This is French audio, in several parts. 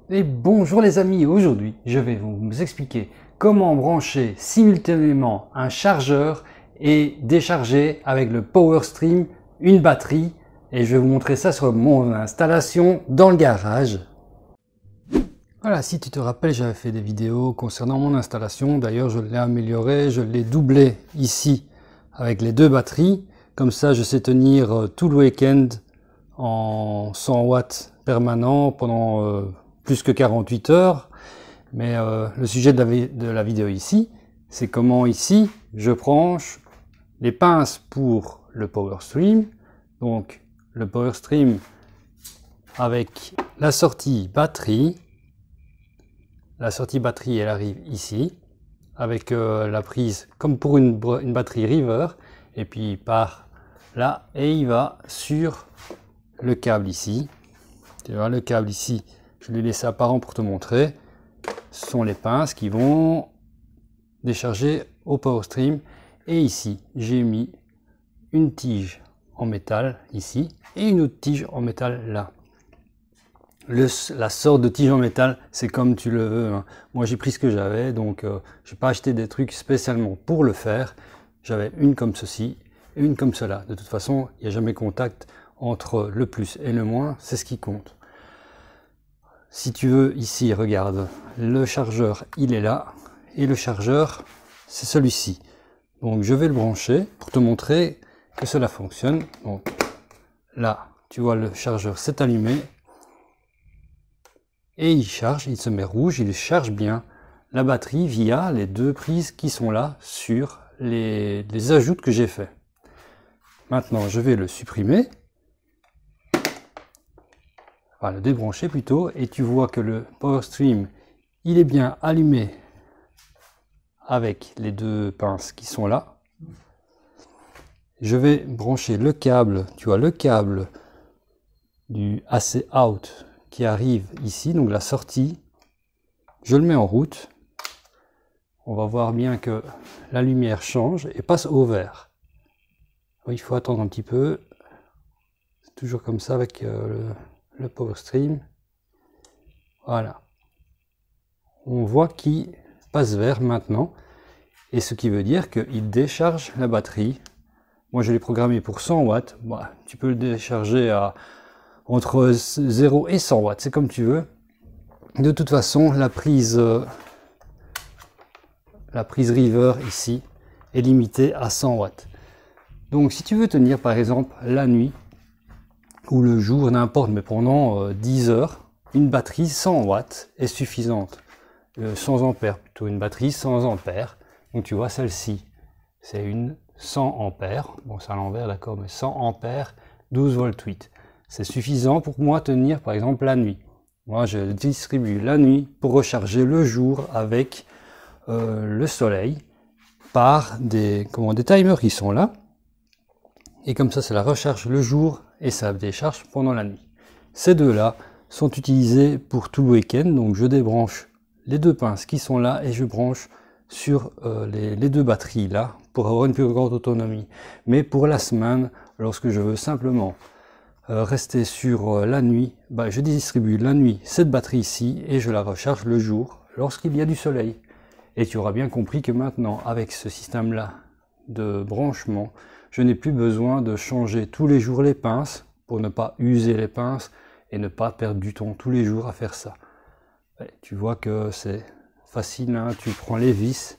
Et bonjour les amis, aujourd'hui je vais vous expliquer comment brancher simultanément un chargeur et décharger avec le PowerStream une batterie, et je vais vous montrer ça sur mon installation dans le garage. Voilà, si tu te rappelles, j'avais fait des vidéos concernant mon installation. D'ailleurs, je l'ai amélioré, je l'ai doublé ici avec les deux batteries. Comme ça, je sais tenir tout le week-end en 100 watts permanent pendant plus que 48 heures. Mais le sujet de la vidéo ici, c'est comment ici, je branche les pinces pour le PowerStream. Donc, le PowerStream avec la sortie batterie. La sortie batterie, elle arrive ici, avec la prise comme pour une batterie River, et puis il part là, et il va sur le câble ici. Tu vois, le câble ici, je l'ai laissé apparent pour te montrer. Ce sont les pinces qui vont décharger au PowerStream. Et ici, j'ai mis une tige en métal ici, et une autre tige en métal là. La sorte de tige en métal, c'est comme tu le veux, hein. Moi j'ai pris ce que j'avais, donc je n'ai pas acheté des trucs spécialement pour le faire. J'avais une comme ceci et une comme cela. De toute façon, il n'y a jamais contact entre le plus et le moins, c'est ce qui compte. Si tu veux, ici, regarde, le chargeur, il est là, et le chargeur, c'est celui-ci. Donc je vais le brancher pour te montrer que cela fonctionne. Donc là, tu vois, le chargeur s'est allumé. Et il charge, il se met rouge, il charge bien la batterie via les deux prises qui sont là sur les ajouts que j'ai fait. Maintenant, je vais le supprimer, enfin le débrancher plutôt, et tu vois que le PowerStream, il est bien allumé avec les deux pinces qui sont là. Je vais brancher le câble, tu vois le câble du AC Out qui arrive ici, donc la sortie, je le mets en route. On va voir bien que la lumière change et passe au vert. Il faut attendre un petit peu, c'est toujours comme ça avec le PowerStream. Voilà, on voit qu'il passe vert maintenant, et ce qui veut dire qu'il décharge la batterie. Moi je l'ai programmé pour 100 watts, bah, tu peux le décharger à entre 0 et 100 watts, c'est comme tu veux. De toute façon, la prise River ici est limitée à 100 watts. Donc si tu veux tenir par exemple la nuit ou le jour, n'importe, mais pendant 10 heures, une batterie 100 watts est suffisante. 100 ampères plutôt, une batterie 100 ampères. Donc tu vois, celle-ci, c'est une 100 ampères. Bon, c'est à l'envers, d'accord, mais 100 ampères, 12 volts 8. C'est suffisant pour moi tenir par exemple la nuit. Moi je distribue la nuit pour recharger le jour avec le soleil par des timers qui sont là. Et comme ça, la recharge le jour et ça décharge pendant la nuit. Ces deux-là sont utilisés pour tout le week-end. Donc je débranche les deux pinces qui sont là et je branche sur les deux batteries là pour avoir une plus grande autonomie. Mais pour la semaine, lorsque je veux simplement rester sur la nuit, bah, je distribue la nuit cette batterie ici et je la recharge le jour lorsqu'il y a du soleil. Et tu auras bien compris que maintenant, avec ce système là de branchement, je n'ai plus besoin de changer tous les jours les pinces pour ne pas user les pinces et ne pas perdre du temps tous les jours à faire ça. Et tu vois que c'est facile, hein. Tu prends les vis,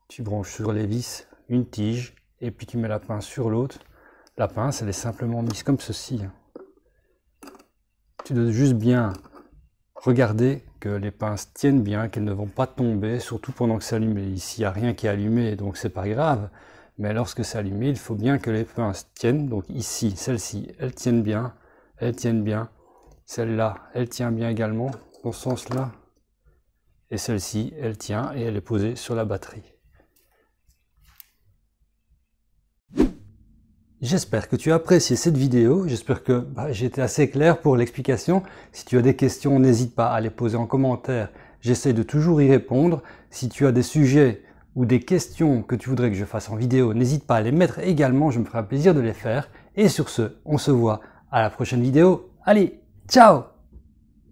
tu branches sur les vis une tige et puis tu mets la pince sur l'autre. La pince, elle est simplement mise comme ceci. Tu dois juste bien regarder que les pinces tiennent bien, qu'elles ne vont pas tomber, surtout pendant que c'est allumé. Ici, il n'y a rien qui est allumé, donc c'est pas grave. Mais lorsque c'est allumé, il faut bien que les pinces tiennent. Donc ici, celle-ci, elles tiennent bien, elles tiennent bien. Celle-là, elle tient bien également, dans ce sens-là. Et celle-ci, elle tient et elle est posée sur la batterie. J'espère que tu as apprécié cette vidéo, j'espère que j'ai été assez clair pour l'explication. Si tu as des questions, n'hésite pas à les poser en commentaire, j'essaie de toujours y répondre. Si tu as des sujets ou des questions que tu voudrais que je fasse en vidéo, n'hésite pas à les mettre également, je me ferai un plaisir de les faire. Et sur ce, on se voit à la prochaine vidéo. Allez, ciao!